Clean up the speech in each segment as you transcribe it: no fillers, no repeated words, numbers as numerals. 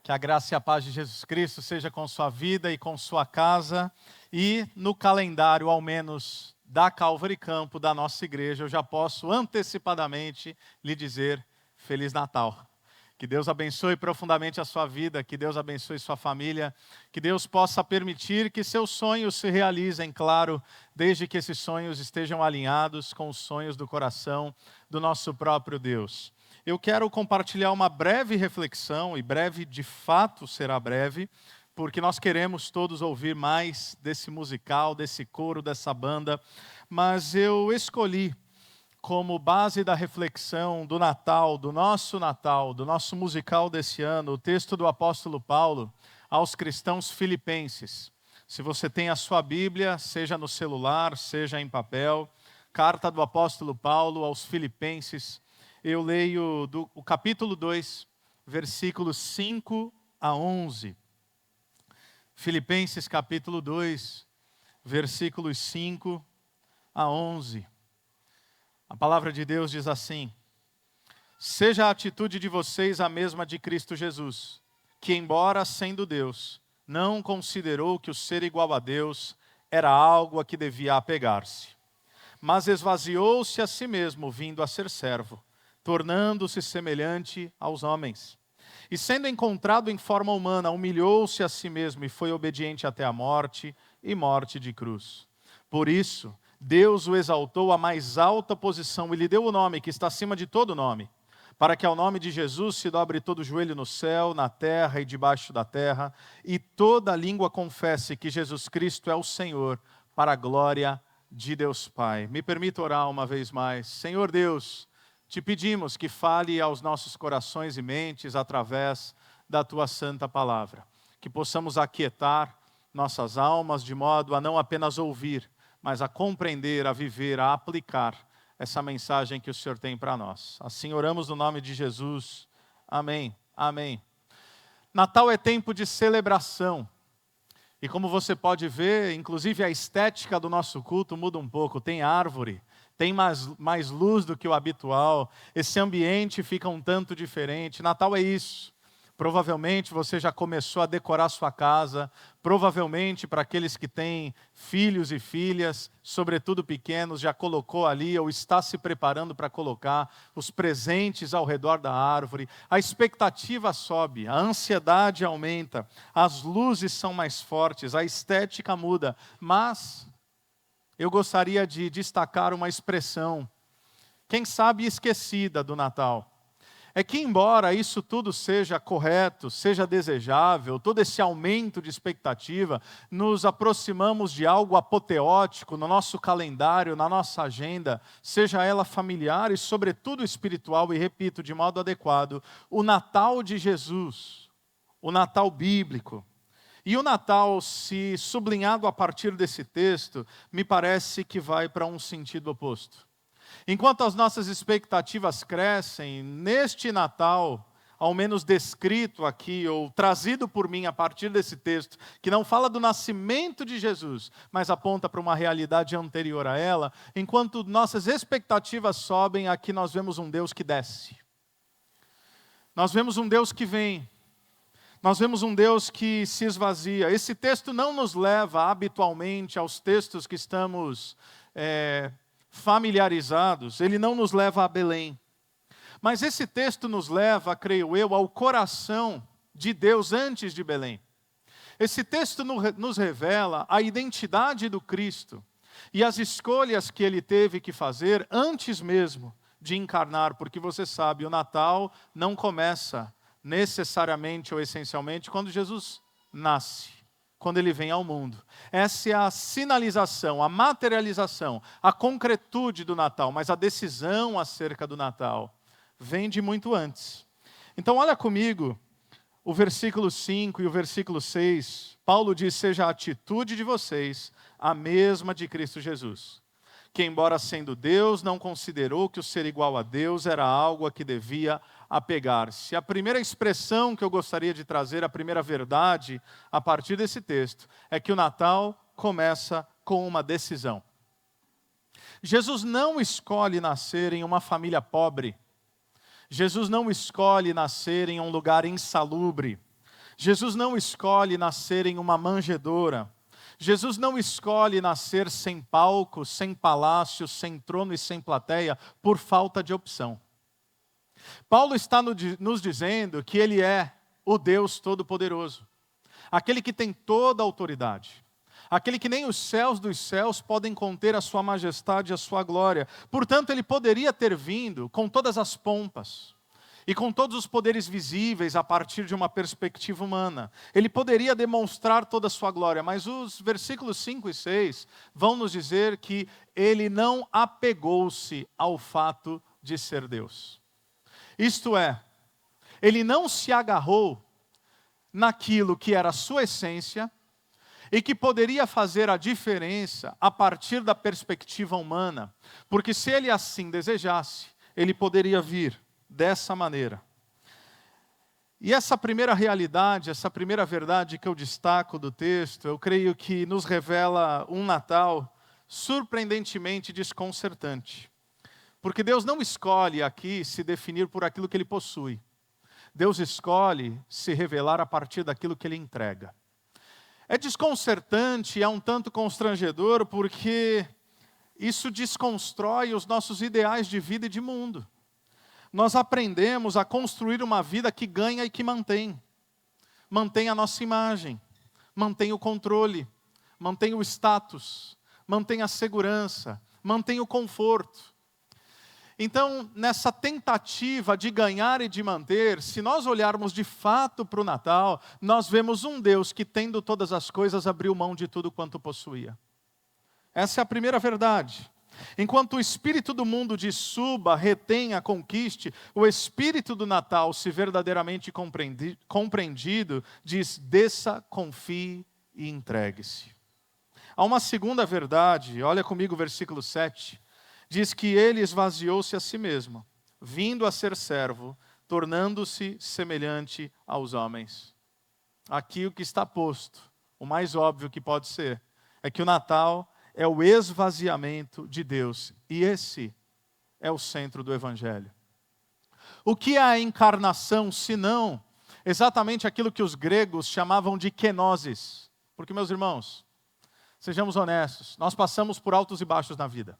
Que a graça e a paz de Jesus Cristo seja com sua vida e com sua casa. E no calendário, ao menos, da Calvary Campo, da nossa igreja, eu já posso antecipadamente lhe dizer Feliz Natal. Que Deus abençoe profundamente a sua vida, que Deus abençoe sua família, que Deus possa permitir que seus sonhos se realizem, claro, desde que esses sonhos estejam alinhados com os sonhos do coração do nosso próprio Deus. Eu quero compartilhar uma breve reflexão, e breve de fato será breve, porque nós queremos todos ouvir mais desse musical, desse coro, dessa banda, mas eu escolhi como base da reflexão do Natal, do nosso musical desse ano, o texto do apóstolo Paulo aos cristãos filipenses. Se você tem a sua Bíblia, seja no celular, seja em papel, carta do apóstolo Paulo aos filipenses, eu leio o capítulo 2, versículos 5 a 11. Filipenses capítulo 2, versículos 5 a 11. A palavra de Deus diz assim: seja a atitude de vocês a mesma de Cristo Jesus, que embora sendo Deus, não considerou que o ser igual a Deus era algo a que devia apegar-se, mas esvaziou-se a si mesmo, vindo a ser servo, tornando-se semelhante aos homens. E sendo encontrado em forma humana, humilhou-se a si mesmo e foi obediente até a morte e morte de cruz. Por isso, Deus o exaltou à mais alta posição e lhe deu o nome que está acima de todo nome, para que ao nome de Jesus se dobre todo joelho no céu, na terra e debaixo da terra, e toda língua confesse que Jesus Cristo é o Senhor, para a glória de Deus Pai. Me permita orar uma vez mais. Senhor Deus, te pedimos que fale aos nossos corações e mentes através da Tua santa palavra, que possamos aquietar nossas almas de modo a não apenas ouvir, mas a compreender, a viver, a aplicar essa mensagem que o Senhor tem para nós. Assim oramos no nome de Jesus. Amém. Amém. Natal é tempo de celebração. E como você pode ver, inclusive a estética do nosso culto muda um pouco. Tem árvore, tem mais luz do que o habitual. Esse ambiente fica um tanto diferente. Natal é isso. Provavelmente você já começou a decorar sua casa, provavelmente para aqueles que têm filhos e filhas, sobretudo pequenos, já colocou ali ou está se preparando para colocar os presentes ao redor da árvore. A expectativa sobe, a ansiedade aumenta, as luzes são mais fortes, a estética muda, mas eu gostaria de destacar uma expressão, quem sabe esquecida do Natal. É que embora isso tudo seja correto, seja desejável, todo esse aumento de expectativa, nos aproximamos de algo apoteótico no nosso calendário, na nossa agenda, seja ela familiar e sobretudo espiritual, e repito, de modo adequado, o Natal de Jesus, o Natal bíblico. E o Natal, se sublinhado a partir desse texto, me parece que vai para um sentido oposto. Enquanto as nossas expectativas crescem, neste Natal, ao menos descrito aqui, ou trazido por mim a partir desse texto, que não fala do nascimento de Jesus, mas aponta para uma realidade anterior a ela, enquanto nossas expectativas sobem, aqui nós vemos um Deus que desce. Nós vemos um Deus que vem. Nós vemos um Deus que se esvazia. Esse texto não nos leva habitualmente aos textos que estamos familiarizados, ele não nos leva a Belém. Mas esse texto nos leva, creio eu, ao coração de Deus antes de Belém. Esse texto nos revela a identidade do Cristo e as escolhas que ele teve que fazer antes mesmo de encarnar, porque você sabe, o Natal não começa necessariamente ou essencialmente quando Jesus nasce, quando ele vem ao mundo. Essa é a sinalização, a materialização, a concretude do Natal, mas a decisão acerca do Natal vem de muito antes. Então olha comigo o versículo 5 e o versículo 6. Paulo diz: seja a atitude de vocês a mesma de Cristo Jesus, que embora sendo Deus, não considerou que o ser igual a Deus era algo a que devia apegar-se. A primeira expressão que eu gostaria de trazer, a primeira verdade, a partir desse texto, é que o Natal começa com uma decisão. Jesus não escolhe nascer em uma família pobre. Jesus não escolhe nascer em um lugar insalubre. Jesus não escolhe nascer em uma manjedoura. Jesus não escolhe nascer sem palco, sem palácio, sem trono e sem plateia, por falta de opção. Paulo está nos dizendo que Ele é o Deus Todo-Poderoso, aquele que tem toda a autoridade, aquele que nem os céus dos céus podem conter a sua majestade e a sua glória. Portanto, Ele poderia ter vindo com todas as pompas e com todos os poderes visíveis a partir de uma perspectiva humana. Ele poderia demonstrar toda a sua glória, mas os versículos 5 e 6 vão nos dizer que Ele não apegou-se ao fato de ser Deus. Isto é, Ele não se agarrou naquilo que era a sua essência e que poderia fazer a diferença a partir da perspectiva humana, porque se Ele assim desejasse, Ele poderia vir dessa maneira. E essa primeira realidade, essa primeira verdade que eu destaco do texto, eu creio que nos revela um Natal surpreendentemente desconcertante. Porque Deus não escolhe aqui se definir por aquilo que Ele possui. Deus escolhe se revelar a partir daquilo que Ele entrega. É desconcertante, é um tanto constrangedor, porque isso desconstrói os nossos ideais de vida e de mundo. Nós aprendemos a construir uma vida que ganha e que mantém. Mantém a nossa imagem, mantém o controle, mantém o status, mantém a segurança, mantém o conforto. Então, nessa tentativa de ganhar e de manter, se nós olharmos de fato para o Natal, nós vemos um Deus que, tendo todas as coisas, abriu mão de tudo quanto possuía. Essa é a primeira verdade. Enquanto o espírito do mundo diz suba, retenha, conquiste, o espírito do Natal, se verdadeiramente compreendido, diz desça, confie e entregue-se. Há uma segunda verdade, olha comigo o versículo 7, diz que Ele esvaziou-se a si mesmo, vindo a ser servo, tornando-se semelhante aos homens. Aqui o que está posto, o mais óbvio que pode ser, é que o Natal é o esvaziamento de Deus. E esse é o centro do Evangelho. O que é a encarnação, senão exatamente aquilo que os gregos chamavam de kenosis? Porque, meus irmãos, sejamos honestos, nós passamos por altos e baixos na vida.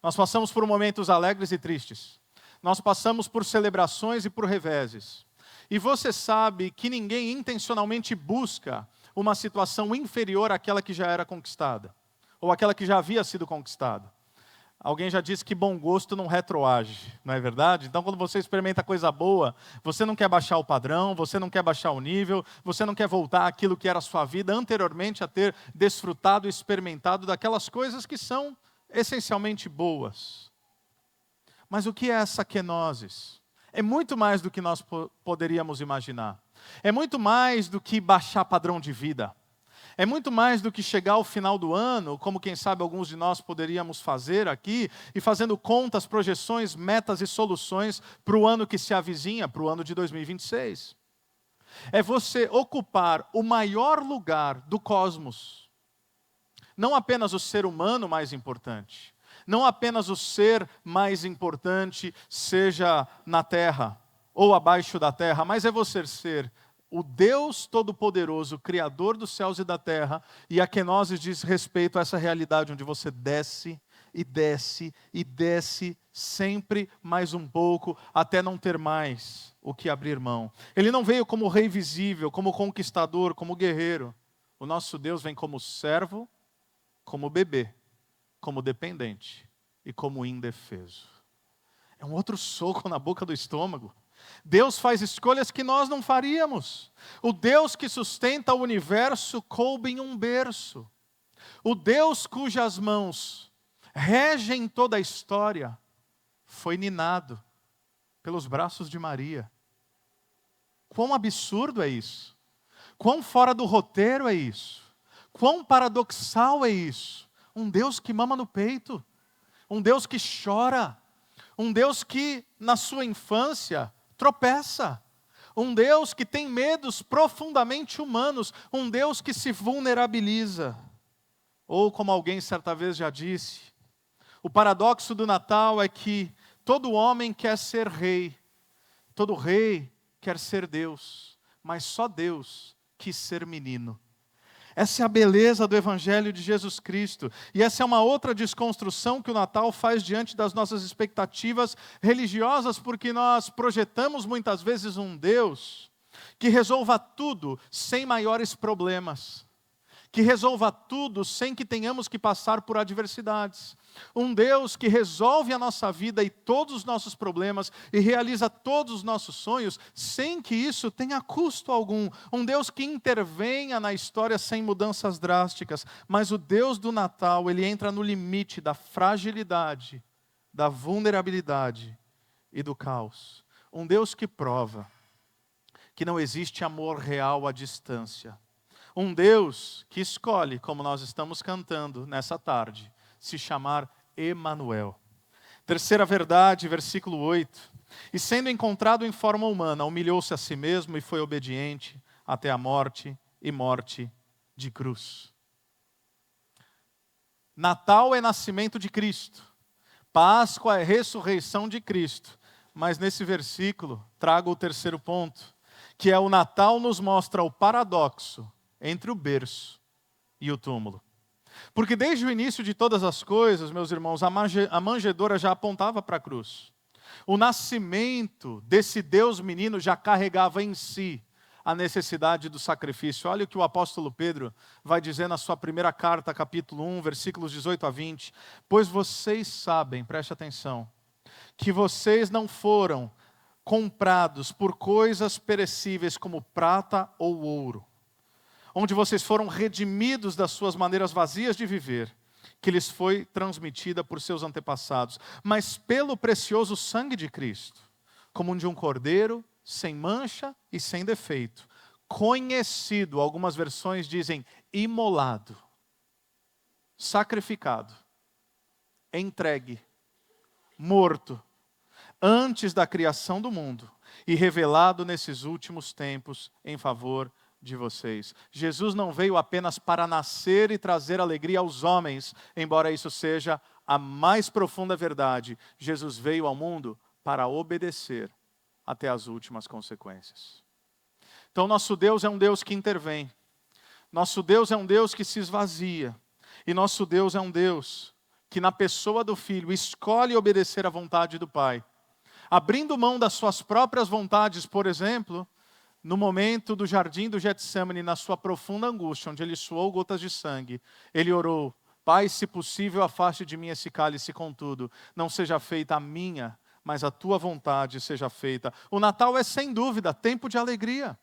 Nós passamos por momentos alegres e tristes. Nós passamos por celebrações e por reveses. E você sabe que ninguém intencionalmente busca uma situação inferior àquela que já era conquistada, ou aquela que já havia sido conquistada. Alguém já disse que bom gosto não retroage, não é verdade? Então, quando você experimenta coisa boa, você não quer baixar o padrão, você não quer baixar o nível, você não quer voltar àquilo que era a sua vida anteriormente a ter desfrutado e experimentado daquelas coisas que são essencialmente boas. Mas o que é essa kenosis? É muito mais do que nós poderíamos imaginar. É muito mais do que baixar padrão de vida. É muito mais do que chegar ao final do ano, como quem sabe alguns de nós poderíamos fazer aqui, e fazendo contas, projeções, metas e soluções para o ano que se avizinha, para o ano de 2026. É você ocupar o maior lugar do cosmos. Não apenas o ser humano mais importante, não apenas o ser mais importante seja na terra ou abaixo da terra, mas é você ser o Deus Todo-Poderoso, Criador dos céus e da terra, e a kenosis diz respeito a essa realidade onde você desce e desce e desce sempre mais um pouco, até não ter mais o que abrir mão. Ele não veio como rei visível, como conquistador, como guerreiro. O nosso Deus vem como servo, como bebê, como dependente e como indefeso. É um outro soco na boca do estômago. Deus faz escolhas que nós não faríamos. O Deus que sustenta o universo coube em um berço. O Deus cujas mãos regem toda a história foi ninado pelos braços de Maria. Quão absurdo é isso? Quão fora do roteiro é isso? Quão paradoxal é isso? Um Deus que mama no peito, um Deus que chora, um Deus que na sua infância tropeça, um Deus que tem medos profundamente humanos, um Deus que se vulnerabiliza. Ou como alguém certa vez já disse, o paradoxo do Natal é que todo homem quer ser rei, todo rei quer ser Deus, mas só Deus quis ser menino. Essa é a beleza do Evangelho de Jesus Cristo. E essa é uma outra desconstrução que o Natal faz diante das nossas expectativas religiosas, porque nós projetamos muitas vezes um Deus que resolva tudo sem maiores problemas, que resolva tudo sem que tenhamos que passar por adversidades. Um Deus que resolve a nossa vida e todos os nossos problemas e realiza todos os nossos sonhos sem que isso tenha custo algum. Um Deus que intervenha na história sem mudanças drásticas. Mas o Deus do Natal, ele entra no limite da fragilidade, da vulnerabilidade e do caos. Um Deus que prova que não existe amor real à distância. Um Deus que escolhe, como nós estamos cantando nessa tarde, se chamar Emanuel. Terceira verdade, versículo 8. E sendo encontrado em forma humana, humilhou-se a si mesmo e foi obediente até a morte e morte de cruz. Natal é nascimento de Cristo. Páscoa é ressurreição de Cristo. Mas nesse versículo, trago o terceiro ponto, que é o Natal nos mostra o paradoxo entre o berço e o túmulo. Porque desde o início de todas as coisas, meus irmãos, a manjedoura já apontava para a cruz. O nascimento desse Deus menino já carregava em si a necessidade do sacrifício. Olha o que o apóstolo Pedro vai dizer na sua primeira carta, capítulo 1, versículos 18 a 20. Pois vocês sabem, preste atenção, que vocês não foram comprados por coisas perecíveis como prata ou ouro, onde vocês foram redimidos das suas maneiras vazias de viver, que lhes foi transmitida por seus antepassados, mas pelo precioso sangue de Cristo, como o de um cordeiro, sem mancha e sem defeito, conhecido, algumas versões dizem imolado, sacrificado, entregue, morto, antes da criação do mundo, e revelado nesses últimos tempos em favor de vocês. Jesus não veio apenas para nascer e trazer alegria aos homens, embora isso seja a mais profunda verdade. Jesus veio ao mundo para obedecer até as últimas consequências. Então nosso Deus é um Deus que intervém. Nosso Deus é um Deus que se esvazia. E nosso Deus é um Deus que na pessoa do Filho escolhe obedecer à vontade do Pai. Abrindo mão das suas próprias vontades, por exemplo, no momento do jardim do Getsemane, na sua profunda angústia, onde ele suou gotas de sangue, ele orou: Pai, se possível, afaste de mim esse cálice, contudo, não seja feita a minha, mas a tua vontade seja feita. O Natal é, sem dúvida, tempo de alegria.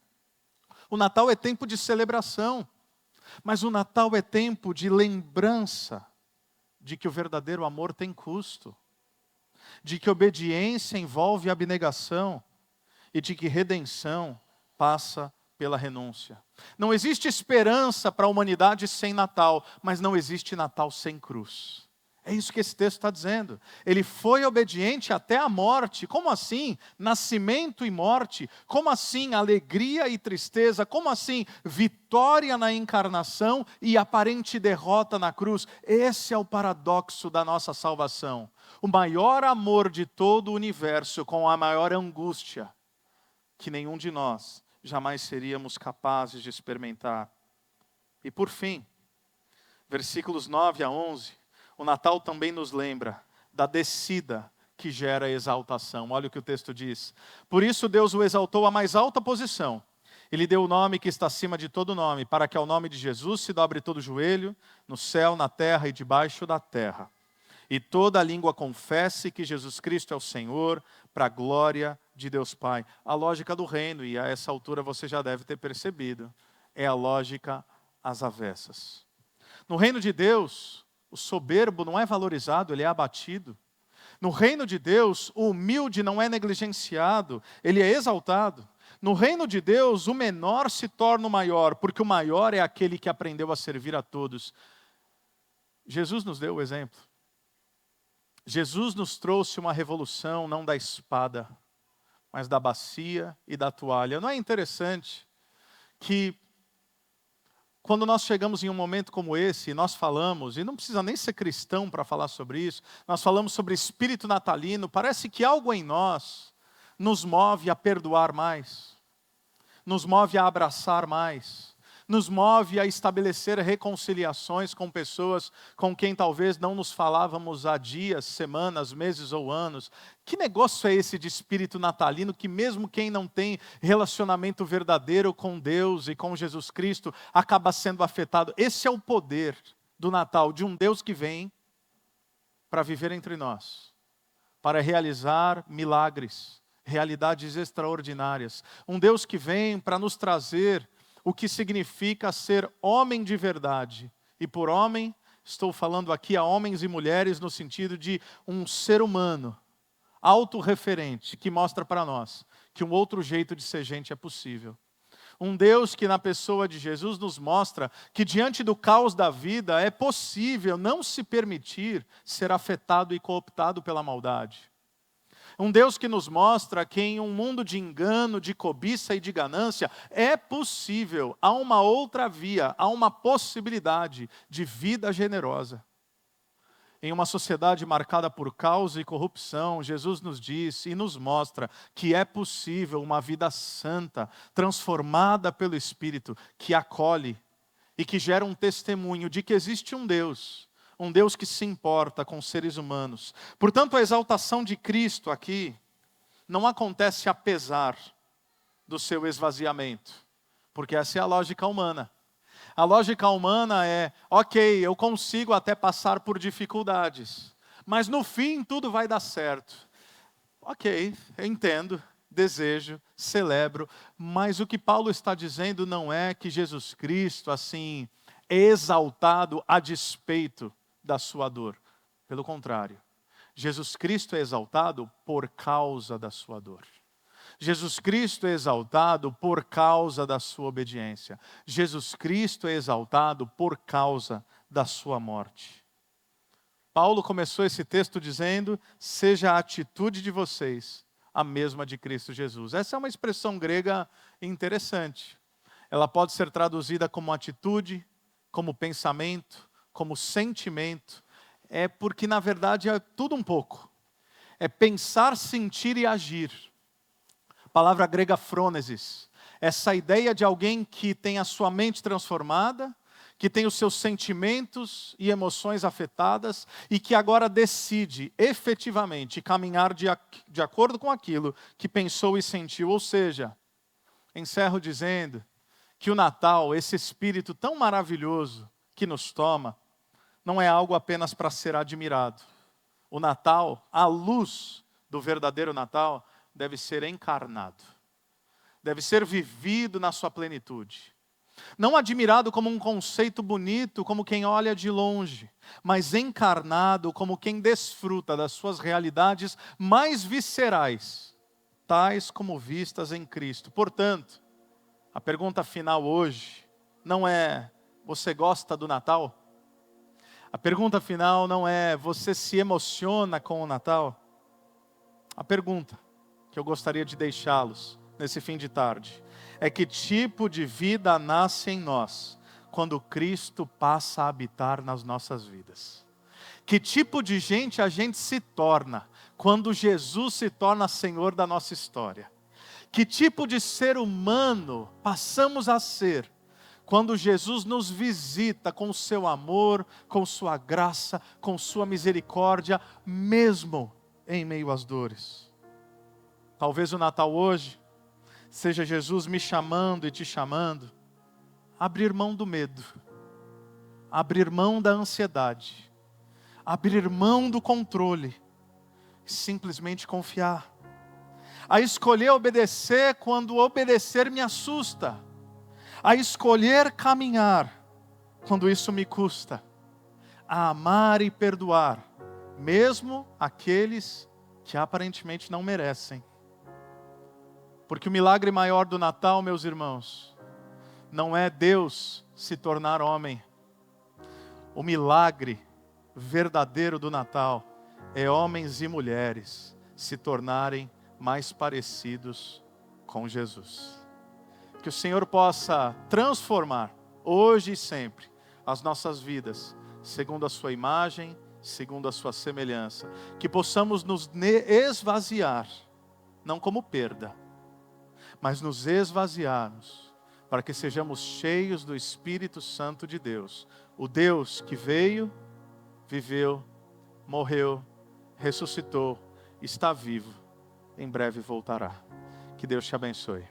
O Natal é tempo de celebração. Mas o Natal é tempo de lembrança de que o verdadeiro amor tem custo, de que obediência envolve abnegação e de que redenção passa pela renúncia. Não existe esperança para a humanidade sem Natal, mas não existe Natal sem cruz. É isso que esse texto está dizendo. Ele foi obediente até a morte. Como assim? Nascimento e morte. Como assim? Alegria e tristeza. Como assim? Vitória na encarnação e aparente derrota na cruz. Esse é o paradoxo da nossa salvação. O maior amor de todo o universo com a maior angústia que nenhum de nós jamais seríamos capazes de experimentar. E por fim, versículos 9 a 11, o Natal também nos lembra da descida que gera exaltação. Olha o que o texto diz. Por isso Deus o exaltou à mais alta posição. Ele deu o nome que está acima de todo nome, para que ao nome de Jesus se dobre todo joelho, no céu, na terra e debaixo da terra. E toda língua confesse que Jesus Cristo é o Senhor, para a glória de Deus Pai. A lógica do reino, e a essa altura você já deve ter percebido, é a lógica às avessas. No reino de Deus, o soberbo não é valorizado, ele é abatido. No reino de Deus, o humilde não é negligenciado, ele é exaltado. No reino de Deus, o menor se torna o maior, porque o maior é aquele que aprendeu a servir a todos. Jesus nos deu o exemplo. Jesus nos trouxe uma revolução não da espada, mas da bacia e da toalha. Não é interessante que quando nós chegamos em um momento como esse, nós falamos, e não precisa nem ser cristão para falar sobre isso, nós falamos sobre espírito natalino, parece que algo em nós nos move a perdoar mais, nos move a abraçar mais, nos move a estabelecer reconciliações com pessoas com quem talvez não nos falávamos há dias, semanas, meses ou anos. Que negócio é esse de espírito natalino que mesmo quem não tem relacionamento verdadeiro com Deus e com Jesus Cristo acaba sendo afetado? Esse é o poder do Natal, de um Deus que vem para viver entre nós, para realizar milagres, realidades extraordinárias. Um Deus que vem para nos trazer o que significa ser homem de verdade. E por homem, estou falando aqui a homens e mulheres no sentido de um ser humano, autorreferente, que mostra para nós que um outro jeito de ser gente é possível. Um Deus que na pessoa de Jesus nos mostra que diante do caos da vida é possível não se permitir ser afetado e cooptado pela maldade. Um Deus que nos mostra que em um mundo de engano, de cobiça e de ganância, é possível, há uma outra via, há uma possibilidade de vida generosa. Em uma sociedade marcada por caos e corrupção, Jesus nos diz e nos mostra que é possível uma vida santa, transformada pelo Espírito, que acolhe e que gera um testemunho de que existe um Deus que se importa com seres humanos. Portanto, a exaltação de Cristo aqui não acontece apesar do seu esvaziamento, porque essa é a lógica humana. A lógica humana é, ok, eu consigo até passar por dificuldades, mas no fim tudo vai dar certo. Ok, eu entendo, desejo, celebro, mas o que Paulo está dizendo não é que Jesus Cristo, assim, é exaltado a despeito da sua dor. Pelo contrário, Jesus Cristo é exaltado por causa da sua dor. Jesus Cristo é exaltado por causa da sua obediência. Jesus Cristo é exaltado por causa da sua morte. Paulo começou esse texto dizendo, seja a atitude de vocês a mesma de Cristo Jesus. Essa é uma expressão grega interessante. Ela pode ser traduzida como atitude, como pensamento, como sentimento. É porque na verdade é tudo um pouco. É pensar, sentir e agir. Palavra grega frônesis, essa ideia de alguém que tem a sua mente transformada, que tem os seus sentimentos e emoções afetadas e que agora decide efetivamente caminhar de acordo com aquilo que pensou e sentiu. Ou seja, encerro dizendo que o Natal, esse espírito tão maravilhoso que nos toma, não é algo apenas para ser admirado. O Natal, a luz do verdadeiro Natal, deve ser encarnado, deve ser vivido na sua plenitude. Não admirado como um conceito bonito, como quem olha de longe, mas encarnado como quem desfruta das suas realidades mais viscerais, tais como vistas em Cristo. Portanto, a pergunta final hoje não é, você gosta do Natal? A pergunta final não é, você se emociona com o Natal? A pergunta que eu gostaria de deixá-los nesse fim de tarde é que tipo de vida nasce em nós quando Cristo passa a habitar nas nossas vidas? Que tipo de gente a gente se torna quando Jesus se torna Senhor da nossa história? Que tipo de ser humano passamos a ser quando Jesus nos visita com o seu amor, com sua graça, com sua misericórdia, mesmo em meio às dores? Talvez o Natal hoje seja Jesus me chamando e te chamando a abrir mão do medo, a abrir mão da ansiedade, a abrir mão do controle, simplesmente confiar, a escolher obedecer quando obedecer me assusta, a escolher caminhar quando isso me custa, a amar e perdoar, mesmo aqueles que aparentemente não merecem. Porque o milagre maior do Natal, meus irmãos, não é Deus se tornar homem. O milagre verdadeiro do Natal é homens e mulheres se tornarem mais parecidos com Jesus. Que o Senhor possa transformar, hoje e sempre, as nossas vidas, segundo a sua imagem, segundo a sua semelhança. Que possamos nos esvaziar, não como perda, mas nos esvaziarmos, para que sejamos cheios do Espírito Santo de Deus. O Deus que veio, viveu, morreu, ressuscitou, está vivo, em breve voltará. Que Deus te abençoe.